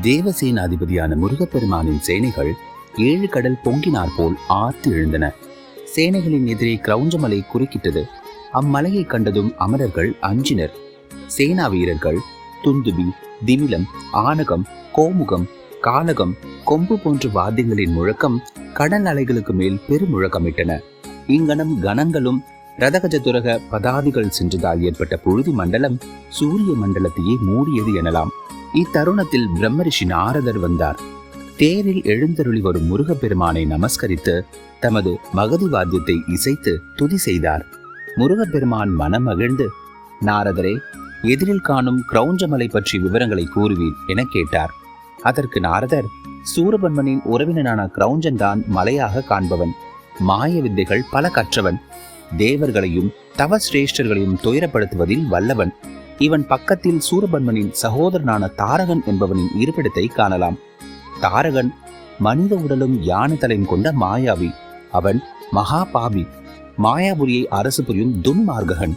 தேவசேனாதிபதியான முருகப்பெருமானின் சேனைகள் 7 கடல் பொங்கினார் போல் ஆர்த்து எழுந்தன. சேனைகளின் எதிரே கிரௌஞ்சமலை குறுக்கிட்டது. அம்மலையை கண்டதும் அமரர்கள் அஞ்சினர். சேனா வீரர்கள் துந்துபி, திமிலம், ஆனகம், கோமுகம், காலகம், கொம்பு போன்ற வாத்தியங்களின் முழக்கம் கடல் அலைகளுக்கு மேல் பெருமுழக்கமிட்டன. இங்கனம் கணங்களும் ரதகஜதுரக பதாதிகள் சென்றதால் ஏற்பட்ட புழுதி மண்டலம் சூரிய மண்டலத்தையே மூடியது எனலாம். இத்தருணத்தில் பிரம்மரிஷி நாரதர் வந்தார். தேரில் எழுந்தருளி வரும் முருகப்பெருமானை நமஸ்கரித்து தமது மகதி வாத்தியத்தை இசைத்து துதி செய்தார். முருகப்பெருமான் மனமகிழ்ந்து, நாரதரே, எதிரில் காணும் கிரௌஞ்சமலை பற்றி விவரங்களை கூறுவீர் என கேட்டார். அதற்கு நாரதர், சூரபன்மனின் உறவினனான கிரௌஞ்சன் தான் மலையாக காண்பவன். மாய வித்தைகள் பல கற்றவன். தேவர்களையும் தவ சிரேஷ்டர்களையும் துயரப்படுத்துவதில் வல்லவன். இவன் பக்கத்தில் சூரபன்மனின் சகோதரனான தாரகன் என்பவனின் இருப்பிடத்தை காணலாம். தாரகன் மனித உடலும் யானை தலையும் கொண்ட மாயாவி. அவன் மகா பாவி. மாயாபுரியை அரசு புரியும் துன்மார்கன்.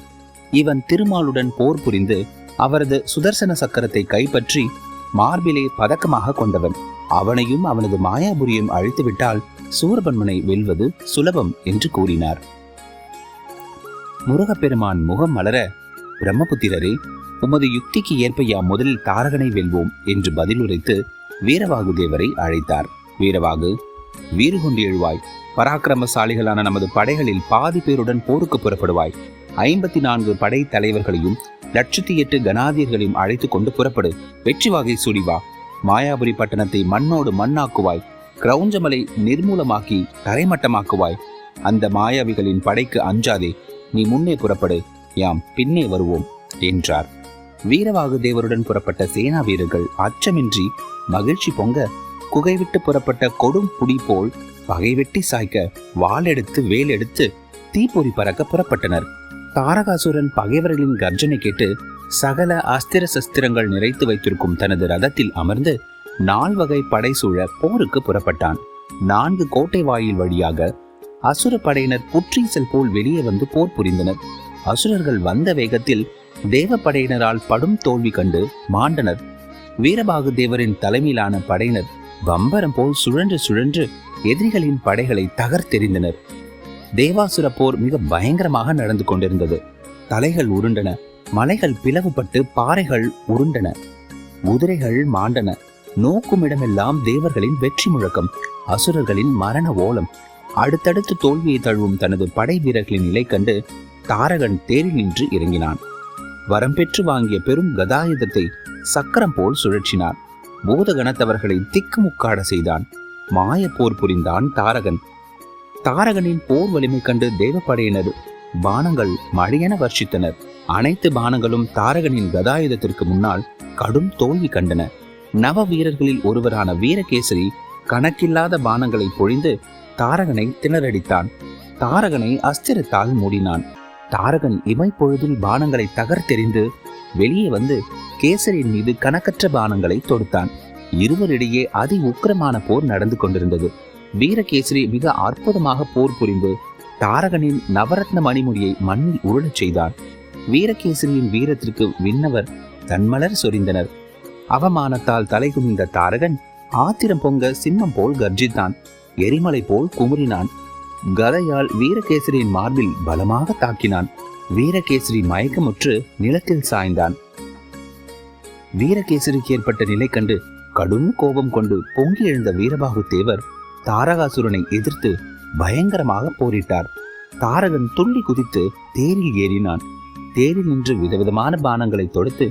இவன் திருமாலுடன் போர் புரிந்து அவரது சுதர்சன சக்கரத்தை கைப்பற்றி மார்பிலே பதக்கமாக கொண்டவன். அவனையும் அவனது மாயாபுரியையும் அழித்துவிட்டால் சூரபன்மனை வெல்வது சுலபம் என்று கூறினார். முருகப்பெருமான் முகம் மலர, பிரம்மபுத்திரரே, உமது யுக்திக்கு ஏற்ப யாம் முதலில் தாரகனை வெல்வோம் என்று பதிலுரைத்து வீரவாகு தேவரை அழைத்தார். வீரவாகு, வீறு கொண்டு எழுவாய். பராக்கிரமசாலிகளான நமது படைகளில் பாதி பேருடன் போருக்கு புறப்படுவாய். 54 படை தலைவர்களையும் 108 கணாதியர்களையும் அழைத்து கொண்டு புறப்படு. வெற்றி வாகை சுடிவா. மாயாபுரி பட்டணத்தை மண்ணோடு மண்ணாக்குவாய். கிரௌஞ்சமலை நிர்மூலமாக்கி தரைமட்டமாக்குவாய். அந்த மாயாவிகளின் படைக்கு அஞ்சாதே. நீ முன்னே புறப்படு, யாம் பின்னே வருவோம் என்றார். வீரவாகு தேவருடன் புறப்பட்ட சேனா வீரர்கள் அச்சமின்றி மகிழ்ச்சி பொங்க குகை விட்டு புறப்பட்ட கொடும் புடி போல் பகை வெட்டி சாய்க்க வாள் எடுத்து வேல் எடுத்து தீப்பொறி பறக்க புறப்பட்டனர். தாரகாசுரன் பகைவர்களின் கர்ஜனை கேட்டு சகல அஸ்திர சஸ்திரங்கள் நிறைத்து வைத்திருக்கும் தனது ரதத்தில் அமர்ந்து 4 வகை படை சூழ போருக்கு புறப்பட்டான். 4 கோட்டை வாயில் வழியாக அசுர படையினர் புற்றீசல் போல் வெளியே வந்து போர் புரிந்தனர். அசுரர்கள் வந்த வேகத்தில் தேவ படையினரால் படும் தோல்வி கண்டு மாண்டனர். வீரபாகு தேவரின் தலைமையிலான படையினர் வம்பரம் போல் சுழன்று சுழன்று எதிரிகளின் படைகளை தகர்த்தெறிந்தனர். தேவாசுர போர் மிக பயங்கரமாக நடந்து கொண்டிருந்தது. தலைகள் உருண்டன, மலைகள் பிளவுபட்டு பாறைகள் உருண்டன, குதிரைகள் மாண்டன. நோக்கும் இடமெல்லாம் தேவர்களின் வெற்றி முழக்கம், அசுரர்களின் மரண ஓலம். அடுத்தடுத்து தோல்வியை தழுவும் தனது படை வீரர்களின் நிலை கண்டு தாரகன் தேரில் நின்று இறங்கினான். வரம் பெற்று வாங்கிய பெரும் கதாயுதத்தை சக்கரம் போல் சுழற்றினான். பூதகணத்தவர்களை திக்குமுக்காட செய்தான். மாய போர் புரிந்தான் தாரகன். தாரகனின் போர் வலிமை கண்டு தேவப்படையினர் பானங்கள் மழையென வர்ஷித்தனர். அனைத்து பானங்களும் தாரகனின் கதாயுதத்திற்கு முன்னால் கடும் தோல்வி கண்டன. நவ வீரர்களில் ஒருவரான வீரகேசரி கணக்கில்லாத பானங்களை பொழிந்து தாரகனை திணறடித்தான். தாரகனை அஸ்திரத்தால் மூடினான். தாரகன் இமைப்பொழுதில் பானங்களை தகர்த்தெறிந்து வெளியே வந்து கேசரியின் மீது கணக்கற்ற பானங்களை தொடுத்தான். இருவரிடையே அதி உக்கிரமான போர் நடந்து கொண்டிருந்தது. வீரகேசரி மிக அற்புதமாக போர் புரிந்து தாரகனின் நவரத்ன மணிமுடியை மண்ணில் உருளச் செய்தான். வீரகேசரியின் வீரத்திற்கு விண்ணவர் தன்மலர் சொரிந்தனர். அவமானத்தால் தலைகுனிந்த தாரகன் ஆத்திரம் பொங்க சிம்மம் போல் கர்ஜித்தான். எரிமலை போல் குமுறினான். கதையால் வீரகேசரியின் மார்பில் பலமாக தாக்கினான். வீரகேசரி மயக்கமுற்று நிலத்தில் சாய்ந்தான். வீரகேசரிக்கு ஏற்பட்ட நிலை கண்டு கடும் கோபம் கொண்டு பொங்கி எழுந்த வீரபாகு தேவர் தாரகாசுரனை எதிர்த்து பயங்கரமாக போரிட்டார். தாரகன் துள்ளி குதித்து தேரில் ஏறினான். தேரில் நின்று விதவிதமான பானங்களை தொடுத்து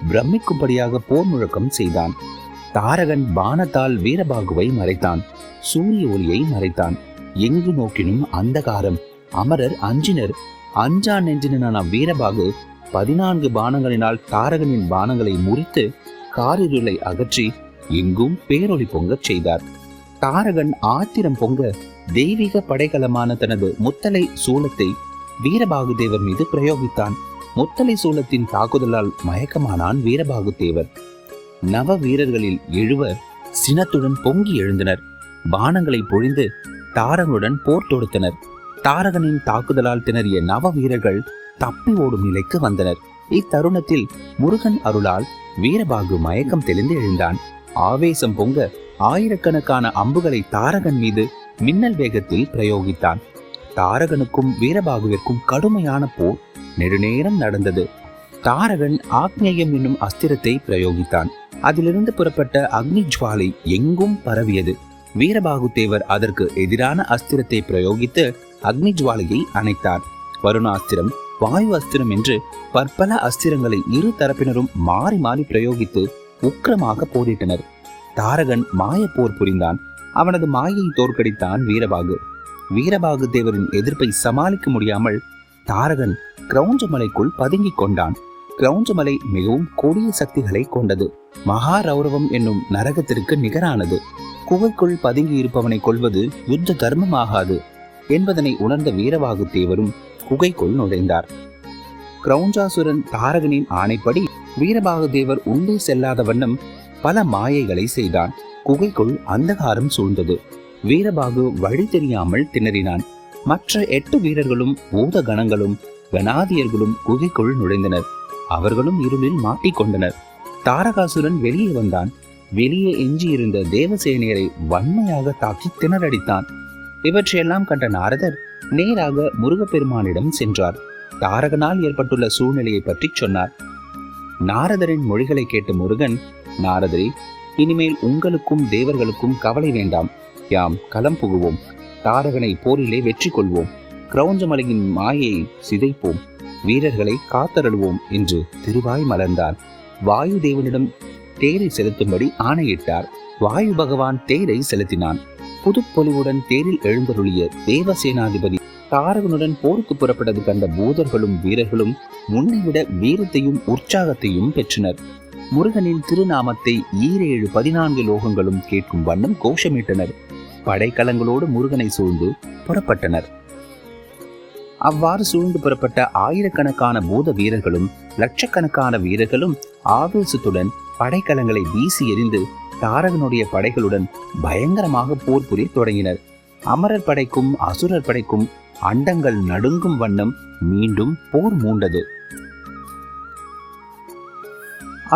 பிரமிக்கும்படியாக போர் முழக்கம் செய்தான். தாரகன் பானத்தால் வீரபாகுவை மறைத்தான். சூரிய ஒளியை மறைத்தான். எங்கு நோக்கினும் அந்தகாரம். அமரர் அஞ்சினர். அஞ்சா நெஞ்சினான வீரபாகு 14 பானங்களினால் தாரகனின் பானங்களை முறித்து காரிருளை அகற்றி எங்கும் பேரொளி பொங்கச் செய்தார். தாரகன் ஆத்திரம் பொங்க தெய்வீக படைக்கலமான தனது முத்தலை சூலத்தை வீரபாகு தேவர் மீது பிரயோகித்தான். முத்தலை சூலத்தின் தாக்குதலால் மயக்கமானான் வீரபாகு தேவர். நவ வீரர்களில் 7 சினத்துடன் பொங்கி எழுந்தனர். பானங்களை பொழிந்து தாரகனுடன் போர் தொடுத்தனர். தாரகனின் தாக்குதலால் திணறிய நவ வீரர்கள் தப்பி ஓடும் நிலைக்கு வந்தனர். இத்தருணத்தில் முருகன் அருளால் வீரபாகு மயக்கம் தெளிந்து எழுந்தான். ஆவேசம் பொங்க ஆயிரக்கணக்கான அம்புகளை தாரகன் மீது மின்னல் வேகத்தில் பிரயோகித்தான். தாரகனுக்கும் வீரபாகுவிற்கும் கடுமையான போர் நெடுநேரம் நடந்தது. தாரகன் ஆக்னேயம் என்னும் அஸ்திரத்தை பிரயோகித்தான். அதிலிருந்து புறப்பட்ட அக்னி ஜுவாலை எங்கும் பரவியது. வீரபாகு தேவர் அதற்கு எதிரான அஸ்திரத்தை பிரயோகித்து அக்னி ஜுவாலையை அணைத்தார். வருணாஸ்திரம், வாயு அஸ்திரம் என்று பற்பல அஸ்திரங்களை இரு தரப்பினரும் மாறி மாறி பிரயோகித்து உக்கிரமாக போரிட்டனர். தாரகன் மாய போர் புரிந்தான். அவனது மாயை தோற்கடித்தான் வீரபாகு. வீரபாகு தேவரின் எதிர்ப்பை சமாளிக்க முடியாமல் தாரகன் கிரௌஞ்சமலைக்குள் பதுங்கிக் கொண்டான். கிரௌஞ்சமலை மிகவும் கொடிய சக்திகளை கொண்டது. மகாரௌரவம் என்னும் நரகத்திற்கு நிகரானது. குகைக்குள் பதுங்கி இருப்பவனை கொள்வது யுத்த தர்மமாகாது என்பதனை உணர்ந்த வீரபாகு தேவரும் குகைக்குள் நுழைந்தார். கிரௌஞ்சாசுரன் தாரகனின் ஆணைப்படி வீரபாகு தேவர் உள்ளே செல்லாத வண்ணம் பல மாயைகளை செய்தான். குகைக்குள் அந்தகாரம் சூழ்ந்தது. வீரபாகு வழி தெரியாமல் திணறினான். மற்ற 8 வீரர்களும் பூத கணங்களும் கணாதியர்களும் குகைக்குள் நுழைந்தனர். அவர்களும் இருளில் மாட்டிக்கொண்டனர். தாரகாசுரன் வெளியே வந்தான். வெளியே எஞ்சியிருந்த தேவசேனையரை வன்மையாக தாக்கி திணறடித்தான். இவற்றையெல்லாம் கண்ட நாரதர் நேராக முருகப்பெருமானிடம் சென்றார். தாரகனால் ஏற்பட்டுள்ள சூழ்நிலையை பற்றி சொன்னார். நாரதரின் மொழிகளை கேட்ட முருகன், நாரதரே, இனிமேல் உங்களுக்கும் தேவர்களுக்கும் கவலை வேண்டாம். யாம் களம் புகுவோம். தாரகனை போரிலே வெற்றி கொள்வோம். கிரௌஞ்சமலையின் மாயையை சிதைப்போம். வீரர்களை காத்தருள்வோம் என்று திருவாய் மலர்ந்தார். வாயு தேவனிடம் தேரை செலுத்தும்படி ஆணையிட்டார். வாயு பகவான் தேரை செலுத்தினான். புதுப்பொலிவுடன் தேரில் எழுந்தருளிய தேவசேனாதிபதி தாரகனுடன் போருக்கு புறப்பட்டது கண்ட பூதர்களும் வீரர்களும் முன்னைவிட வீரத்தையும் உற்சாகத்தையும் பெற்றனர். முருகனின் திருநாமத்தை 7-14 லோகங்களும் கேட்கும் வண்ணம் கோஷமிட்டனர். படைக்கலங்களோடு முருகனை சூழ்ந்து புறப்பட்டனர். அவ்வாறு சூழ்ந்து புறப்பட்ட ஆயிரக்கணக்கான பூத வீரர்களும் லட்சக்கணக்கான வீரர்களும் ஆவேசத்துடன் படைக்கலங்களை வீசி எறிந்து தாரகனுடைய படைகளுடன் பயங்கரமாக போர் புரிய தொடங்கினர். அமரர் படைக்கும் அசுரர் படைக்கும் அண்டங்கள் நடுங்கும் வண்ணம் மீண்டும் போர் மூண்டது.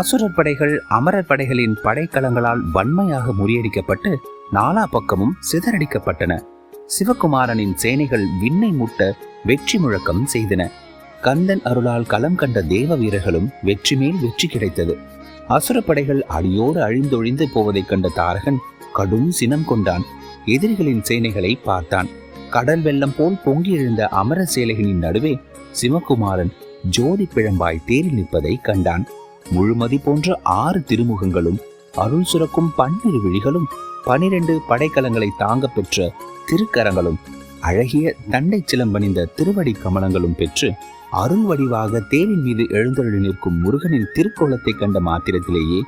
அசுரர் படைகள் அமரர் படைகளின் படைக்கலங்களால் வன்மையாக முறியடிக்கப்பட்டு நாலா பக்கமும் சிதறடிக்கப்பட்டன. சிவகுமாரனின் சேனைகள் விண்ணை முட்ட வெற்றி முழக்கம் செய்தன. கந்தன் அருளால் களம் கண்ட தேவ வீரர்களும் வெற்றி மேல் வெற்றி கிடைத்தது. அசுரப்படைகள் அடியோடு அழிந்தொழிந்து போவதைக் கண்ட தாரகன் கடும் சினம் கொண்டான். எதிரிகளின் சேனைகளை பார்த்தான். கடல் வெள்ளம் போல் பொங்கி எழுந்த அமர சேலைகளின் நடுவே சிவகுமாரன் ஜோதி பிழம்பாய் தேரில் நிற்பதை கண்டான். முழுமதி போன்ற 6 திருமுகங்களும் அருள் சுரக்கும் 12 விழிகளும் 12 படைக்கலங்களை தாங்க பெற்ற திருக்கரங்களும் அழகிய தண்டை சிலம்பணிந்த திருவடி கமலங்களும் பெற்று அருள் வடிவாக தேரின் மீது எழுந்தருளி நிற்கும் முருகனின் திருக்கோலத்தை கண்ட மாத்திரத்திலேயே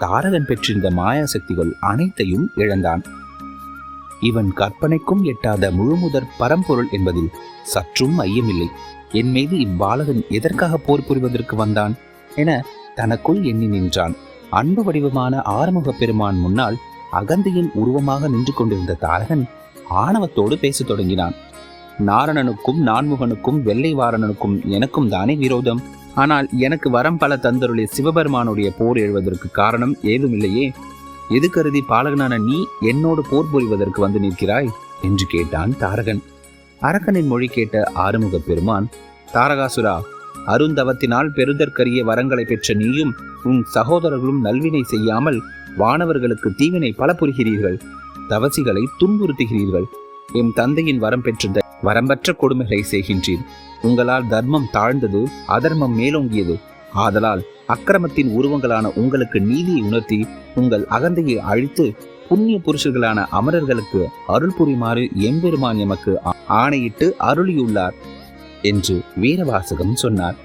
தாரகன் பெற்றிருந்த மாயாசக்திகள் அனைத்தையும் இழந்தான். இவன் கற்பனைக்கும் எட்டாத முழுமுதற் பரம்பொருள் என்பதில் சற்றும் ஐயமில்லை. என் மீது இவ்பாலகன் எதற்காக போர் புரிவதற்கு வந்தான் என தனக்குள் எண்ணி நின்றான். அன்பு வடிவமான ஆறுமுக பெருமான் முன்னால் அகந்தையின் உருவமாக நின்று கொண்டிருந்த தாரகன் ஆணவத்தோடு பேசத் தொடங்கினான். நாரணனுக்கும் நான்முகனுக்கும் வெள்ளை வாரணனுக்கும் எனக்கும் தானே விரோதம். ஆனால் எனக்கு வரம் பல தந்தருடைய சிவபெருமானுடைய போர் எழுவதற்கு காரணம் ஏதுமில்லையே. எது கருதி பாலகனான நீ என்னோடு போர் புரிவதற்கு வந்து நிற்கிறாய் என்று கேட்டான் தாரகன். அரக்கனின் மொழி கேட்ட ஆறுமுக பெருமான், தாரகாசுரா, அருந்தவத்தினால் பெருதற்கரிய வரங்களை பெற்ற நீயும் உன் சகோதரர்களும் நல்வினை செய்யாமல் வானவர்களுக்கு தீவினை பல புரிகிறீர்கள். தவசிகளை துன்புறுத்துகிறீர்கள். எம் தந்தையின் வரம் பெற்ற வரம்பற்ற கொடுமைகளை செய்கின்றீர். உங்களால் தர்மம் தாழ்ந்தது, அதர்மம் மேலோங்கியது. ஆதலால் அக்கிரமத்தின் உருவங்களான உங்களுக்கு நீதியை உணர்த்தி உங்கள் அகந்தையை அழித்து புண்ணிய புருஷர்களான அமரர்களுக்கு அருள் புரிமாறு எம்பெருமான் எமக்கு ஆணையிட்டு அருளியுள்ளார் என்று வீரவாசகம் சொன்னார்.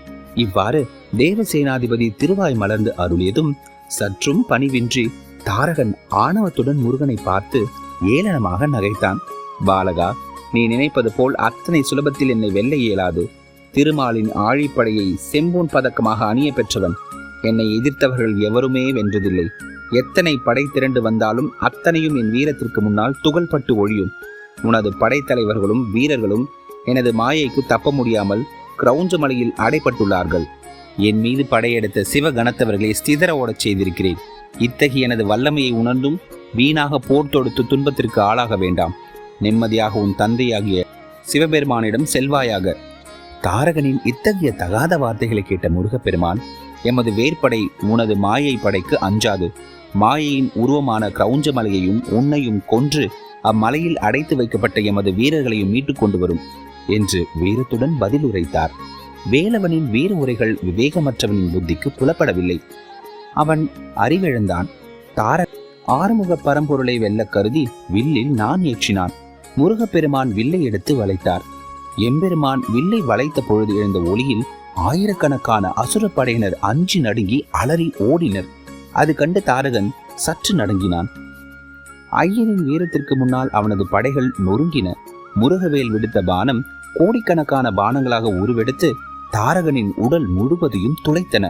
இவ்வாறு தேவசேனாதிபதி திருவாய் மலர்ந்து அருளியதும் சற்றும் பணிவின்றி தாரகன் ஆணவத்துடன் முருகனை பார்த்து ஏளனமாக நகைத்தான். பாலகா, நீ நினைப்பது போல் அத்தனை சுலபத்தில் என்னை வெல்ல இயலாது. திருமாலின் ஆழிப்படையை செம்பொன் பதக்கமாக அணிய பெற்றவன். என்னை எதிர்த்தவர்கள் எவருமே வென்றதில்லை. எத்தனை படை திரண்டு வந்தாலும் அத்தனையும் என் வீரத்திற்கு முன்னால் துகள்பட்டு ஒழியும். உனது படைத்தலைவர்களும் வீரர்களும் எனது மாயைக்கு தப்ப முடியாமல் கிரௌஞ்சமலையில் அடைப்பட்டுள்ளார்கள். என் மீது படையெடுத்த சிவகணத்தவர்களை ஸ்திதர ஓடச் செய்திருக்கிறேன். இத்தகைய எனது வல்லமையை உணர்ந்தும் வீணாக போர் தொடுத்து துன்பத்திற்கு ஆளாக வேண்டாம். நிம்மதியாக உன் தந்தையாகிய சிவபெருமானிடம் செல்வாயாக. தாரகனின் இத்தகைய தகாத வார்த்தைகளை கேட்ட முருகப்பெருமான், எமது வேற்படை உனது மாயை படைக்கு அஞ்சாது. மாயையின் உருவமான கிரௌஞ்ச மலையையும் உன்னையும் கொன்று அம்மலையில் அடைத்து வைக்கப்பட்ட எமது வீரர்களையும் மீட்டுக் கொண்டு வரும் என்று வீரத்துடன் பதில் உரைத்தார். வேலவனின் வீர உரைகள் விவேகமற்றவனின் புத்திக்கு புலப்படவில்லை. அவன் அறிவிழந்தான். ஆறுமுக பரம்பொருளை வெல்ல கருதி வில்லில் நான் ஏற்றினான். முருகப்பெருமான் வில்லை எடுத்து வளைத்தார். எம்பெருமான் வில்லை வளைத்த பொழுது எழுந்த ஒளியில் ஆயிரக்கணக்கான அசுரப்படையினர் அஞ்சி நடுங்கி அலறி ஓடினர். அது கண்டு தாரகன் சற்று நடுங்கினான். ஐயனின் வீரத்திற்கு முன்னால் அவனது படைகள் நொறுங்கின. முருகவேல் விடுத்த பானம் கோடிக்கணக்கான பானங்களாக உருவெடுத்து தாரகனின் உடல் முழுவதையும் துளைத்தன.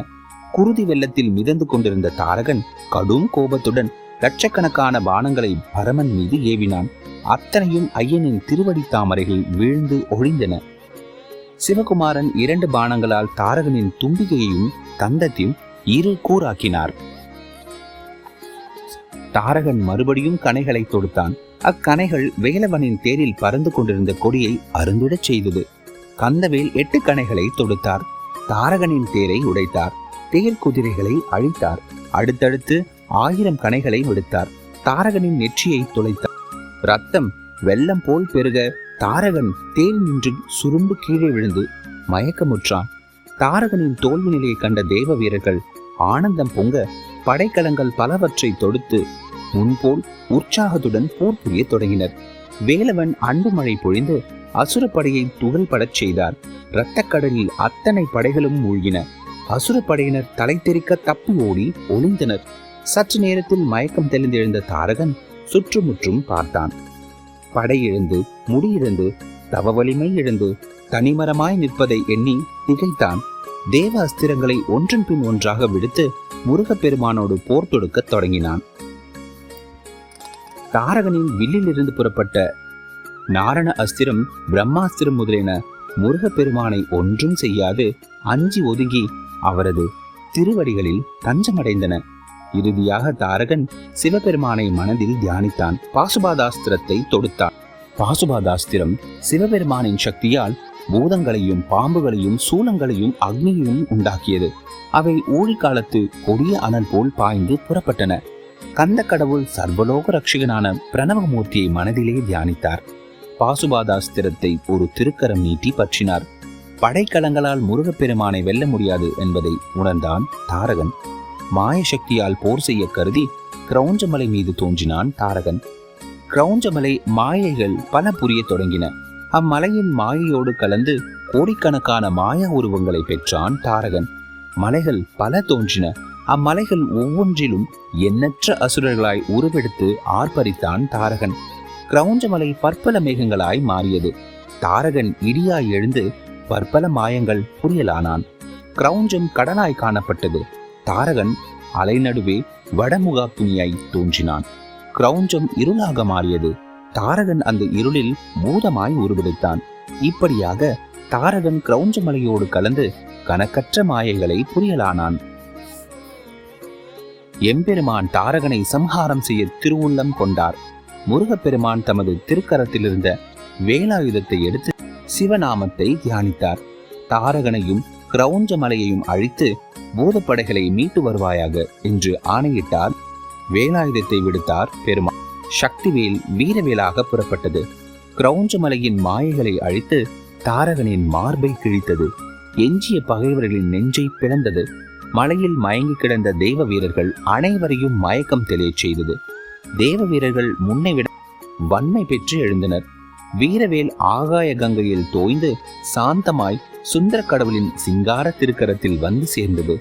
குருதி வெள்ளத்தில் மிதந்து கொண்டிருந்த தாரகன் கடும் கோபத்துடன் லட்சக்கணக்கான பானங்களை பரமன் மீது ஏவினான். அத்தனையும் ஐயனின் திருவடி தாமரைகள் வீழ்ந்து ஒழிந்தன. சிவகுமாரன் 2 பானங்களால் தாரகனின் தும்பிகையையும் தந்தத்தையும் 2 கூறாக்கினார். தாரகன் மறுபடியும் கணைகளை தொடுத்தான். அக்கணைகள் வேலவனின் தேரில் பறந்து கொண்டிருந்த கொடியை அருந்திடச் செய்தது. கந்தவேல் 8 கணைகளை தொடுத்தார். தாரகனின் தேரை உடைத்தார். தேர் குதிரைகளை அழித்தார். அடுத்தடுத்து 1000 கணைகளை விடுத்தார். தாரகனின் நெற்றியை துளைத்தார். ரத்தம் வெள்ளம் போல் பெருக தாரகன் தேர் நின்று சுருண்டு கீழே விழுந்து மயக்கமுற்றான். தாரகனின் தோல்வி நிலையை கண்ட தேவ வீரர்கள் ஆனந்தம் பொங்க படைக்கலங்கள் பலவற்றை தொடுத்து முன்போல் உற்சாகத்துடன் போர் புரிய தொடங்கினர். வேலவன் அன்பு மழை பொழிந்து அசுரப்படையை துகள்படச் செய்தார். இரத்தக்கடலில் அத்தனை படைகளும் மூழ்கின. அசுரப்படையினர் தலை தெறிக்க தப்பி ஓடி ஒளிந்தனர். சற்று நேரத்தில் மயக்கம் தெளிந்தெழுந்த தாரகன் சுற்றுமுற்றும் பார்த்தான். படை இழந்து, முடியிழந்து, தவ வலிமை இழந்து தனிமரமாய் நிற்பதை எண்ணி திகைத்தான். தேவ அஸ்திரங்களை ஒன்றன் பின் ஒன்றாக விடுத்து முருகப்பெருமானோடு போர் தொடுக்க தொடங்கினான். தாரகனின் வில்லிலிருந்து புறப்பட்ட நாரண அஸ்திரம், பிரம்மாஸ்திரம் முதலின முருகப்பெருமானை ஒன்றும் செய்யாது அஞ்சி ஒதுங்கி அவரது திருவடிகளில் தஞ்சமடைந்தன. இறுதியாக தாரகன் சிவபெருமானை மனதில் தியானித்தான். பாசுபாதாஸ்திரத்தை தொடுத்தான். பாசுபாதாஸ்திரம் சிவபெருமானின் சக்தியால் பூதங்களையும் பாம்புகளையும் சூலங்களையும் அக்னியையும் உண்டாக்கியது. அவை ஊழிக்காலத்து கொடிய அனல் போல் பாய்ந்து புறப்பட்டன. கந்த கடவுள் சர்வலோக ரட்சிகனான பிரணவமூர்த்தியை மனதிலே தியானித்தார். பாசுபாதாஸ்திரத்தை ஒரு திருக்கரம் நீட்டி பற்றினார். படைக்கலங்களால் முருகப்பெருமானை வெல்ல முடியாது என்பதை உணர்ந்தான் தாரகன். மாயசக்தியால் போர் செய்ய கருதி கிரௌஞ்சமலை மீது தோன்றினான் தாரகன். கிரௌஞ்சமலை மாயைகள் பல புரிய தொடங்கின. அம்மலையின் மாயையோடு கலந்து கோடிக்கணக்கான மாய உருவங்களை பெற்றான் தாரகன். மலைகள் பல தோன்றின. அம்மலைகள் ஒவ்வொன்றிலும் எண்ணற்ற அசுரர்களாய் உருவெடுத்து ஆர்ப்பரித்தான் தாரகன். கிரௌஞ்சமலை பற்பல மேகங்களாய் மாறியது. தாரகன் இடியாய் எழுந்து பற்பல மாயங்கள் புரியலானான். கிரௌஞ்சம் கடலாய் காணப்பட்டது. தாரகன் அலை நடுவே வடமுகாப்பினியாய் தோன்றினான். கிரௌஞ்சம் இருளாக மாறியது. தாரகன் அந்த இருளில் பூதமாய் உருவெடுத்தான். இப்படியாக தாரகன் கிரௌஞ்சமலையோடு கலந்து கணக்கற்ற மாயைகளை புரியலானான். எம்பெருமான் தாரகனை சம்ஹாரம் செய்ய திருவுள்ளம் கொண்டார். முருகப்பெருமான் தமது திருக்கரத்தில் இருந்த வேலாயுதத்தை எடுத்து சிவநாமத்தை தியானித்தார். தாரகனையும் கிரௌஞ்சமலையையும் அழித்து பூதப்படைகளை மீட்டு வருவாயாக என்று ஆணையிட்டார். வேலாயுதத்தை விடுத்தார் பெருமாள். சக்திவேல் வீரவேலாக புறப்பட்டது. கிரௌஞ்சமலையின் மாயைகளை அழித்து தாரகனின் மார்பை கிழித்தது. எஞ்சிய பகைவர்களின் நெஞ்சை பிளந்தது. மலையில் மயங்கி கிடந்த தேவ வீரர்கள் அனைவரையும் மயக்கம் தெளியச் செய்தது. தேவ வீரர்கள் முன்னை விட வன்மை பெற்று எழுந்தனர். வீரவேல் ஆகாய கங்கையில் தோய்ந்து சாந்தமாய் சுந்தர கடவுளின் சிங்கார திருக்கரத்தில் வந்து சேர்ந்தது.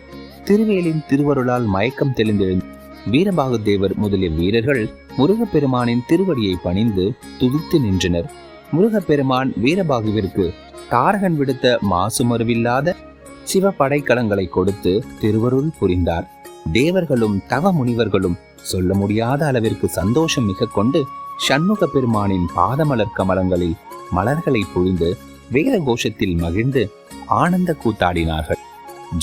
திருவேலின் திருவருளால் மயக்கம் தெளிந்தெழுந்த வீரபாகு தேவர் முதலிய வீரர்கள் முருகப்பெருமானின் திருவடியை பணிந்து துதித்து நின்றனர். முருகப்பெருமான் வீரபாகுவிற்கு தாரகன் விடுத்த மாசுமருவில்லாத சிவ படைக்கலங்களை கொடுத்து திருவருள் புரிந்தார். தேவர்களும் தவ முனிவர்களும் சொல்ல முடியாத அளவிற்கு சந்தோஷம் மிக கொண்டு சண்முக பெருமானின் பாதமலர் கமலங்களில் மலர்களை பொழிந்து வேத கோஷத்தில் மகிழ்ந்து ஆனந்த கூத்தாடினார்கள்.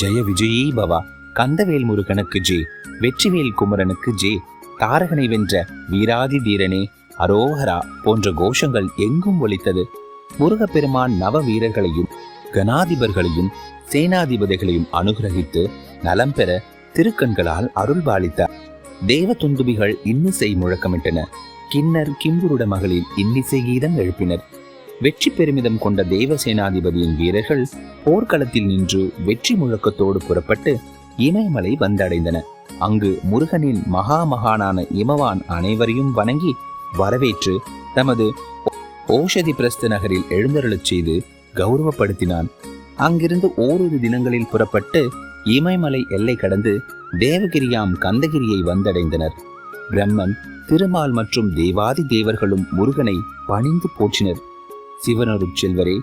ஜெய விஜயீ பவா, கந்தவேல் முருகனுக்கு ஜெய். வெற்றிவேல் குமரனுக்கு ஜே, தாரகனை வென்ற வீராதி தீரனே அரோகரா போன்ற கோஷங்கள் எங்கும் ஒலித்தது. முருகப்பெருமான் நவ வீரர்களையும் கணாதிபர்களையும் சேனாதிபதிகளையும் அனுகிரகித்து நலம் பெற திருக்கண்களால் அருள்பாலித்தார். தேவ துந்துபிகள் இன்னிசை முழக்கமிட்டன. கிண்ணர் கிம்புருட மகளிர் இன்னிசை கீதம் எழுப்பினர். வெற்றி பெருமிதம் கொண்ட தேவ சேனாதிபதியின் வீரர்கள் போர்க்களத்தில் நின்று வெற்றி முழக்கத்தோடு புறப்பட்டு இமயமலை வந்தடைந்தன. அங்கு முருகனின் மகாமகானான இமவான் அனைவரையும் வணங்கி வரவேற்று தமது ஓஷதி பிரஸ்த நகரில் எழுந்தருளச் செய்து கௌரவப்படுத்தினான். அங்கிருந்து ஓரிரு தினங்களில் புறப்பட்டு இமயமலை எல்லை கடந்து தேவகிரியாம் கந்தகிரியை வந்தடைந்தனர். பிரம்மன், திருமால் மற்றும் தேவாதி தேவர்களும் முருகனை பணிந்து போற்றினர். சிவனருட் செல்வரே,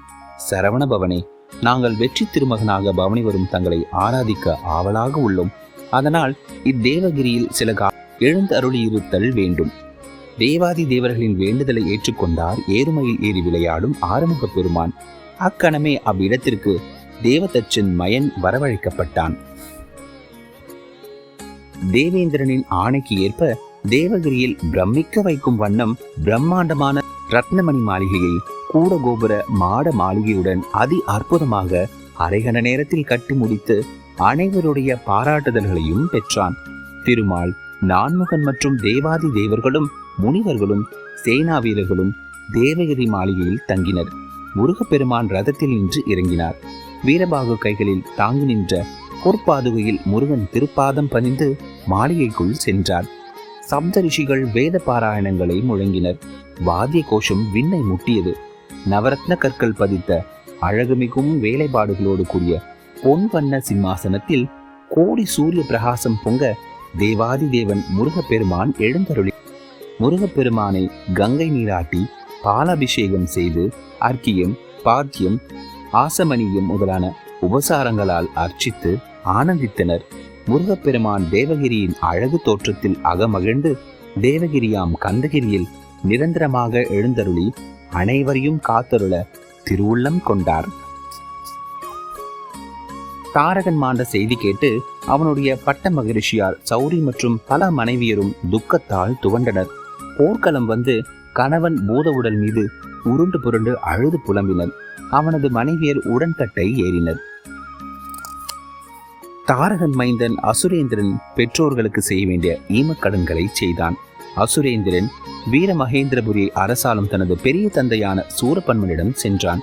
சரவணபவனே, நாங்கள் வெற்றி திருமகனாக பவனி வரும் தங்களை ஆராதிக்க ஆவலாக உள்ளோம். அதனால் இத்தேவகிரியில் சில எழுந்து அருளியிருத்தல் வேண்டும். தேவாதி தேவர்களின் வேண்டுதலை ஏற்றுக்கொண்டார் ஏறுமையில் ஏறி விளையாடும் ஆறுமுக பெருமான். அக்கணமே அவ்விடத்திற்கு தேவதச்சன் மயன் வரவழைக்கப்பட்டான். தேவேந்திரனின் ஆணைக்கு ஏற்ப தேவகிரியில் பிரமிக்க வைக்கும் வண்ணம் பிரம்மாண்டமான ரத்னமணி மாளிகையை கூட கோபுர மாட மாளிகையுடன் அதி அற்புதமாக அரைகண நேரத்தில் கட்டி முடித்து அனைவருடைய பாராட்டுதல்களையும் பெற்றான். திருமால், நான்முகன் மற்றும் தேவாதி தேவர்களும் முனிவர்களும் சேனா வீரர்களும் தேவகிரி மாளிகையில் தங்கினர். முருகப்பெருமான் ரதத்தில் நின்று இறங்கினார். வீரபாகு கைகளில் தாங்கி நின்ற பொற்பாதுகையில் முருகன் திருப்பாதம் பணிந்து மாளிகைக்குள் சென்றார். சப்த ரிஷிகள் வேத பாராயணங்களை முழங்கினர். வாத்திய கோஷம் விண்ணை முட்டியது. நவரத்ன கற்கள் பதித்த அழகுமிகும் வேலைப்பாடுகளோடு கூடிய பொன் வண்ண சிம்மாசனத்தில் கோடி சூரிய பிரகாசம் பொங்க தேவாதி தேவன் முருகப்பெருமான் எழுந்தருளி முருகப்பெருமானை கங்கை நீராட்டி பாலாபிஷேகம் செய்து அர்க்கியம், பாத்தியம், ஆசமணியம் முதலான உபசாரங்களால் அர்ச்சித்து ஆனந்தித்தனர். முருகப்பெருமான் தேவகிரியின் அழகு தோற்றத்தில் அகமகிழ்ந்து தேவகிரியாம் கந்தகிரியில் நிரந்தரமாக எழுந்தருளி அனைவரையும் காத்தருள திருவுள்ளம் கொண்டார். தாரகன் மாண்ட செய்தி கேட்டு அவனுடைய பட்ட மகரிஷியார் சௌரி மற்றும் பல மனைவியரும் துக்கத்தால் துவண்டனர். போர்க்களம் வந்து கணவன் பூத உடல் மீது உருண்டு புரண்டு அழுது புலம்பினர். அவனது மனைவியர் உடன்கட்டை ஏறினர். தாரகன் மைந்தன் அசுரேந்திரன் பெற்றோர்களுக்கு செய்ய வேண்டிய ஈமக்கடன்களை செய்தான். அசுரேந்திரன் வீரமகேந்திரபுரியை அரசாலும் தனது பெரிய தந்தையான சூரபன்மனிடம் சென்றான்.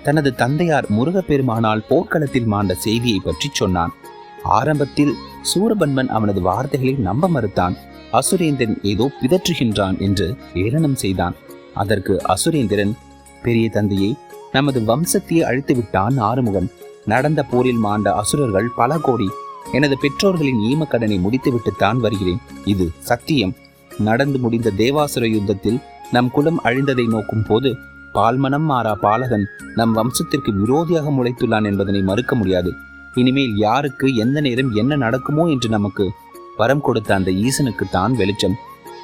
தனது தந்தையார் முருகப்பெருமானால் போர்க்களத்தில் மாண்ட செய்தியை பற்றி சொன்னான். ஆரம்பத்தில் சூரபன்மன் அவனது வார்த்தைகளை நம்ப மறுத்தான். அசுரேந்திரன் ஏதோ பிதற்றுகின்றான் என்று ஏளனம் செய்தான். அதற்கு அசுரேந்திரன், பெரிய தந்தையை, நமது வம்சத்தையே அழித்து விட்டான் ஆறுமுகன். நடந்த போரில் மாண்ட அசுரர்கள் பல கோடி. எனது பெற்றோர்களின் ஈமக்கடனை முடித்துவிட்டுத்தான் வருகிறேன். இது சத்தியம். நடந்து முடிந்த தேவாசுர யுத்தத்தில் நம் குலம் அழிந்ததை நோக்கும் போது பால்மனம் மாறா பாலகன் நம் வம்சத்திற்கு விரோதியாக முளைத்துள்ளான் என்பதனை மறுக்க முடியாது. இனிமேல் யாருக்கு எந்த நேரம் என்ன நடக்குமோ என்று நமக்கு வரம் கொடுத்த அந்த ஈசனுக்குத்தான் வெளிச்சம்.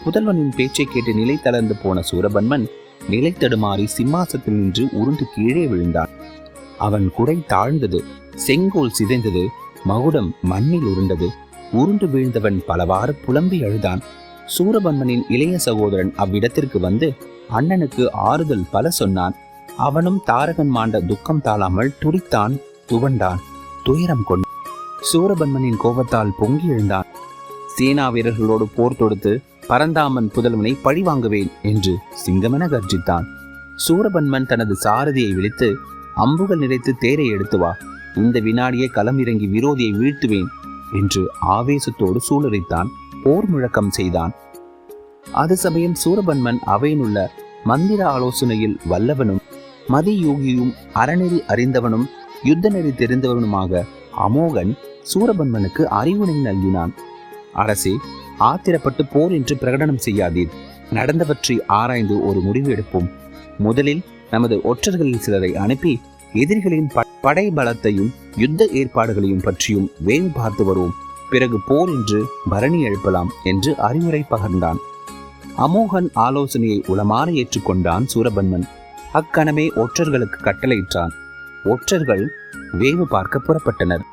புதல்வனின் பேச்சை கேட்டு நிலை தளர்ந்து போன சூரபன்மன் நிலை தடுமாறி சிம்மாசத்தில் நின்று உருண்டு கீழே விழுந்தான். அவன் குடை தாழ்ந்தது, செங்கோல் சிதைந்தது, மகுடம் மண்ணில் உருண்டது. உருண்டு வீழ்ந்தவன் பலவாறு புலம்பி அழுதான். சூரபன்மனின் இளைய சகோதரன் அவ்விடத்திற்கு வந்து அண்ணனுக்கு ஆறுதல் பல சொன்னான். அவனும் தாரகன் மாண்ட துக்கம் தாழாமல் துடித்தான், துவண்டான், துயரம் கொண்டான். சூரபன்மனின் கோபத்தால் பொங்கி எழுந்தான். சேனா வீரர்களோடு போர் தொடுத்து பரந்தாமன் புதல்வனை பழிவாங்குவேன் என்று சிங்கமென கர்ஜித்தான். சூரபன்மன் தனது சாரதியை விழித்து, அம்புகள் நிறைத்து தேரை எடுத்து வா, இந்த வினாடியே களம் இறங்கி விரோதியை வீழ்த்துவேன் என்று ஆவேசத்தோடு சூளுரைத்தான். போர் முழக்கம் செய்தான். அது சமயம் சூரபன்மன் அவையினுள்ள மந்திர ஆலோசனையில் வல்லவனும் மதியோகியும் அறநெறி அறிந்தவனும் யுத்த நெறி தெரிந்தவனுமாக அமோகன் சூரபன்மனுக்கு அறிவுரை நல்கினான். அரசே, ஆத்திரப்பட்டு போர் என்று பிரகடனம் செய்யாதீர். நடந்தவற்றை ஆராய்ந்து ஒரு முடிவு எடுப்போம். முதலில் நமது ஒற்றர்களில் சிலரை அனுப்பி எதிரிகளின் படை பலத்தையும் யுத்த ஏற்பாடுகளையும் பற்றியும் வேவு பார்த்து வருவோம். பிறகு போர் என்று பரணி எழுப்பலாம் என்று அறிவுரை பகர்ந்தான். அமோகன் ஆலோசனையை உளமாற ஏற்றுக்கொண்டான் சூரபன்மன். அக்கணமே ஒற்றர்களுக்கு கட்டளையிட்டான். ஒற்றர்கள் வேவு பார்க்க புறப்பட்டனர்.